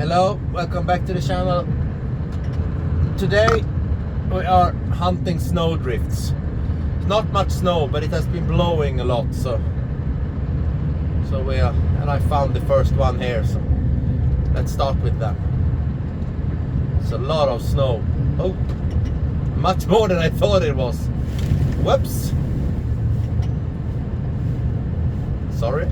Hello, welcome back to the channel. Today we are hunting snowdrifts. Not much snow, but it has been blowing a lot, so we are, and I found the first one here, so let's start with them. It's a lot of snow. Oh, much more than I thought it was. Whoops. Sorry.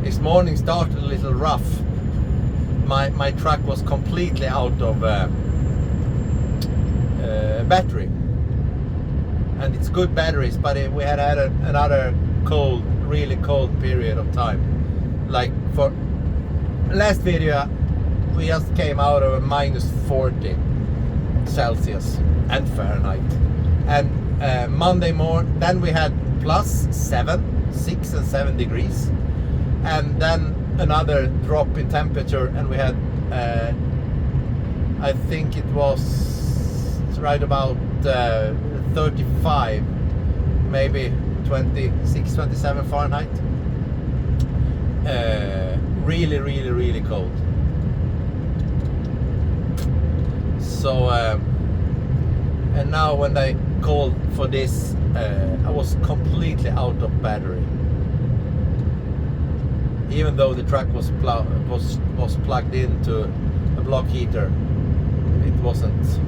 This morning started a little rough. My truck was completely out of battery, and it's good batteries, but we had another cold, really cold period of time. Like for last video, we just came out of a -40 Celsius and Fahrenheit, and Monday morning, then we had +7, 6 and 7 degrees. And then another drop in temperature, and we had I think it was right about 35, maybe 26, 27 Fahrenheit. Really cold. So and now when I called for this, I was completely out of battery. Even though the truck was plugged into a block heater, it wasn't.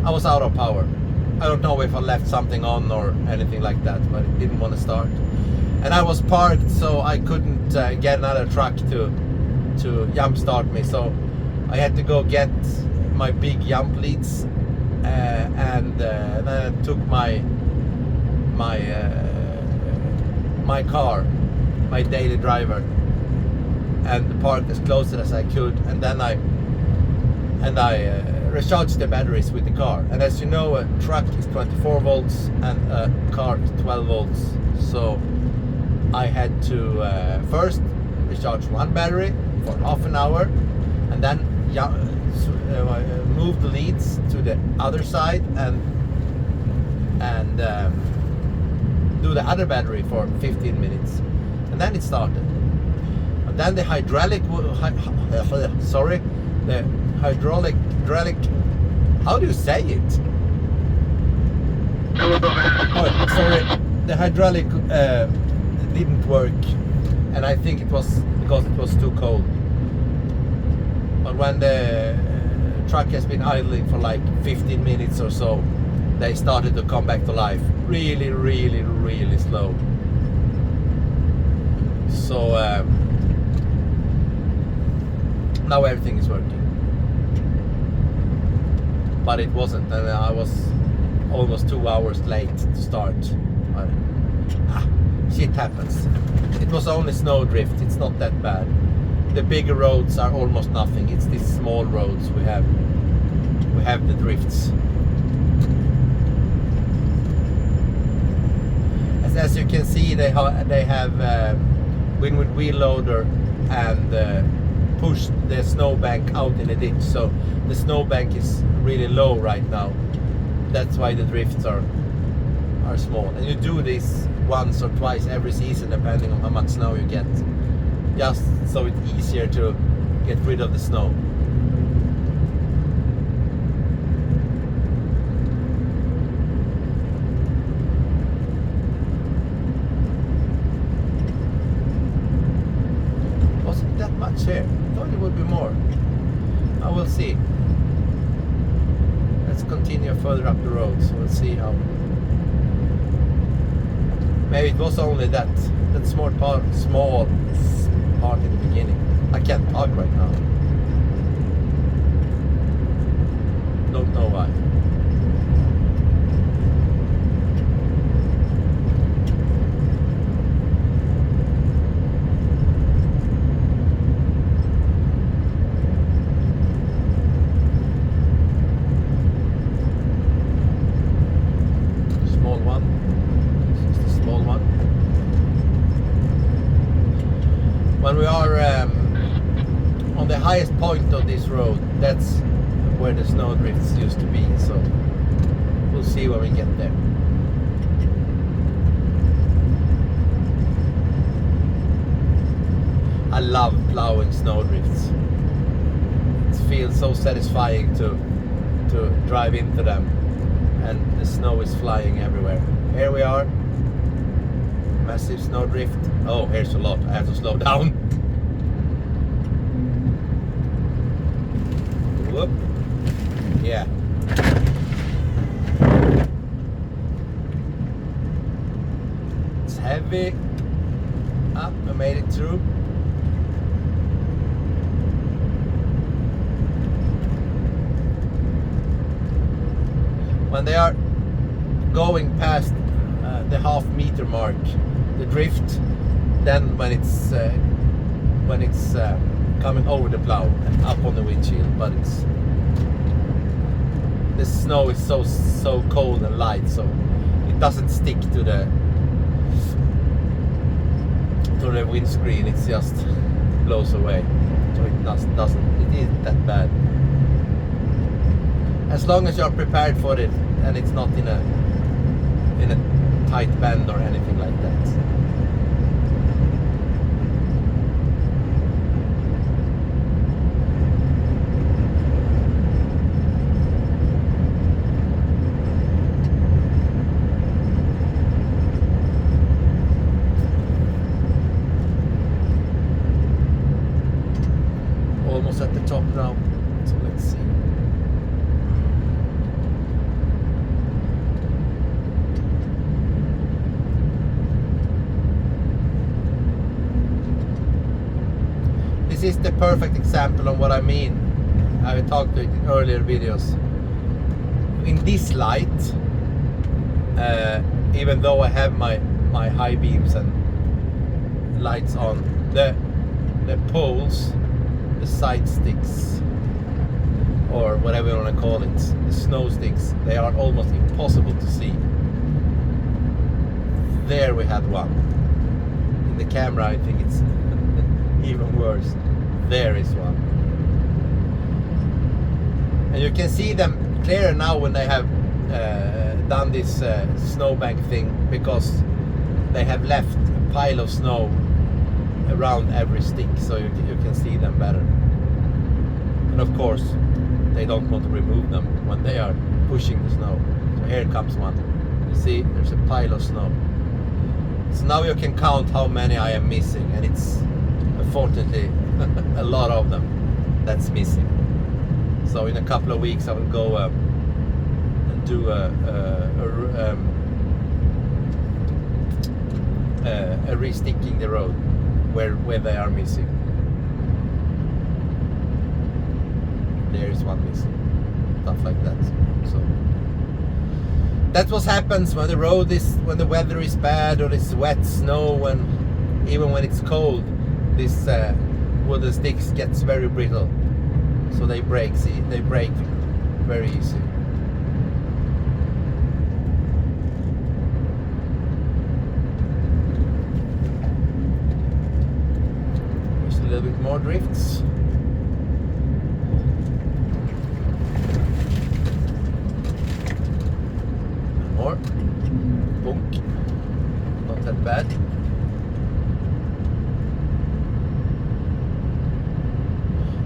I was out of power. I don't know if I left something on or anything like that, but it didn't want to start. And I was parked, so I couldn't get another truck to jump start me. So I had to go get my big jump leads, and then I took my car, my daily driver, and parked as close as I could, and then I recharged the batteries with the car. And as you know, a truck is 24 volts and a car is 12 volts, so I had to first recharge one battery for half an hour, and then move the leads to the other side and do the other battery for 15 minutes. And then it started. And then the hydraulic, how do you say it? Oh, sorry, the hydraulic didn't work, and I think it was because it was too cold. But when the truck has been idling for like 15 minutes or so, they started to come back to life. Really slow. So now everything is working, but it wasn't, and I was almost 2 hours late to start. But, shit happens. It was only snowdrift. It's not that bad. The bigger roads are almost nothing. It's these small roads we have the drifts. As you can see, they have windward wheel loader and push the snowbank out in the ditch, so the snowbank is really low right now. That's why the drifts are small, and you do this once or twice every season depending on how much snow you get, just so it's easier to get rid of the snow. Here. I thought it would be more. I will see. Let's continue further up the road, so we'll see how. Maybe it was only that small part in the beginning. I can't talk right now. Don't know why. When we are on the highest point of this road, that's where the Snowdrifts used to be. So we'll see when we get there. I love plowing Snowdrifts. It feels so satisfying to drive into them, and the snow is flying everywhere. Here we are, massive snowdrift. Oh, here's a lot. I have to slow down. Whoop. Yeah. It's heavy. Up, I made it through. When they are going past the half-meter mark, the drift, then when it's coming over the plow and up on the windshield, but the snow is so cold and light, so it doesn't stick to the windscreen. It just blows away, so it isn't that bad. As long as you're prepared for it and it's not in a tight bend or anything like that. Almost at the top now, so let's see. This is the perfect example of what I mean. I talked to it in earlier videos. In this light, even though I have my high beams and lights on, the poles, the side sticks, or whatever you want to call it, the snow sticks, they are almost impossible to see. There we had one. In the camera I think it's even worse. There is one. And you can see them clearer now when they have done this snowbank thing, because they have left a pile of snow around every stick, so you can see them better. And of course they don't want to remove them when they are pushing the snow. So here comes one. You see, there's a pile of snow. So now you can count how many I am missing, and it's unfortunately a lot of them that's missing. So in a couple of weeks I will go and do a resticking the road where they are missing. There is one missing, stuff like that. So that's what happens when when the weather is bad, or it's wet snow, and even when it's cold, this wooden sticks gets very brittle, so they break very easy. There's a little bit more drifts. More. Bonk. Not that bad.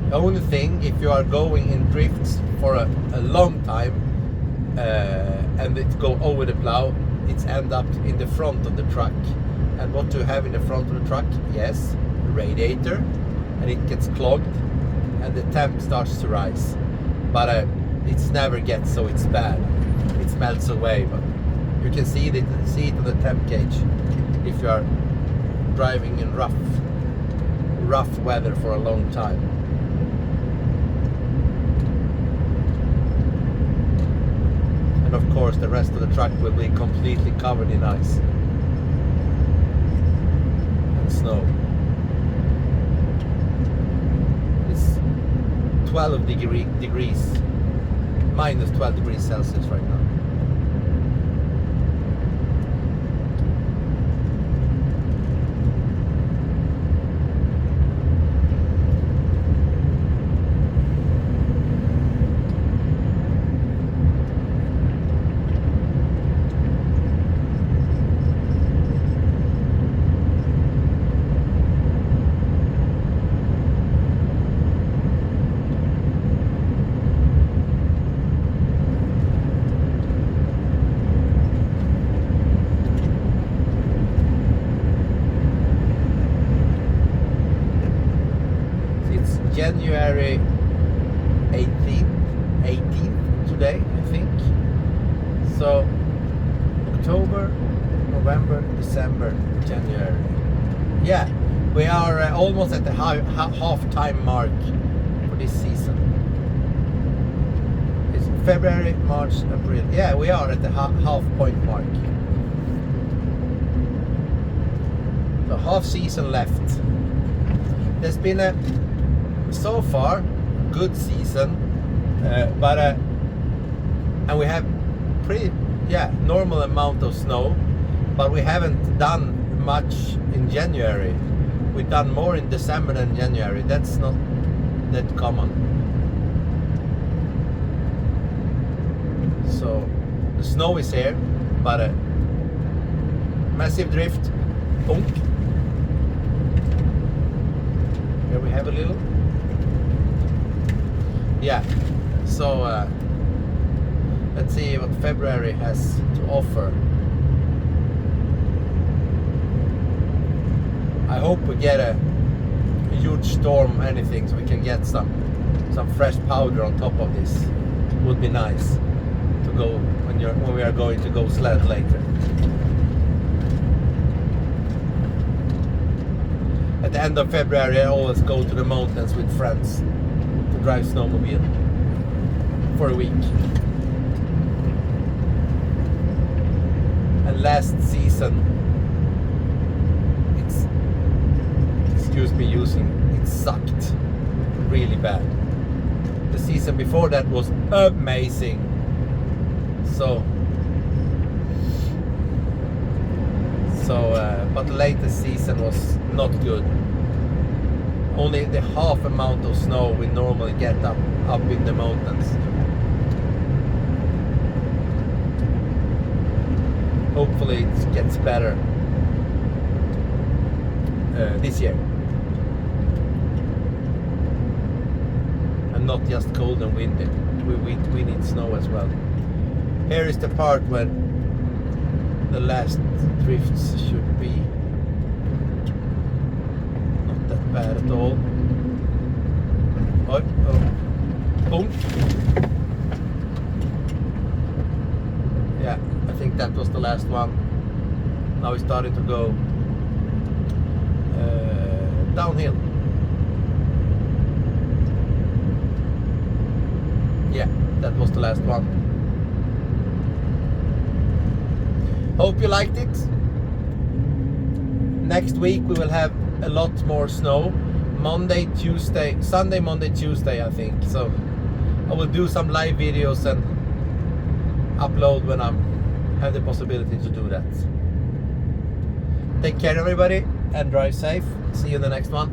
The only thing, if you are going in drifts for a long time and it go over the plow, it's end up in the front of the truck. And what do you have in the front of the truck? Yes, the radiator, and it gets clogged and the temp starts to rise. But it never gets so it's bad. It melts away, but you can see it on the temp gauge if you are driving in rough weather for a long time. And of course the rest of the truck will be completely covered in ice and snow. It's 12 degrees, minus 12 degrees Celsius right now. January 18th today, I think. So October, November, December, January. Yeah, we are almost at the half-time mark for this season. It's February, March, April. Yeah, we are at the half-point mark. So half season left. There's been a so far good season, and we have pretty normal amount of snow, but we haven't done much in January. We've done more in December than January. That's not that common. So the snow is here, but a massive drift. Bonk. Here we have a little. Yeah. So let's see what February has to offer. I hope we get a huge storm, anything, so we can get some fresh powder on top of this. Would be nice to go when we are going to go sled later. At the end of February, I always go to the mountains with friends to drive snowmobile for a week. And last season, excuse me using, it sucked really bad. The season before that was amazing. So but the latest season was not good. Only the half amount of snow we normally get up in the mountains. Hopefully it gets better this year. And not just cold and windy. We need snow as well. Here is the part where the last drifts should be. Not that bad at all. Oh, boom. Yeah, I think that was the last one. Now we're starting to go downhill. Yeah, that was the last one. Hope you liked it. Next week we will have a lot more snow. Sunday, Monday, Tuesday, I think. So I will do some live videos and upload when I have the possibility to do that. Take care everybody and drive safe. See you in the next one.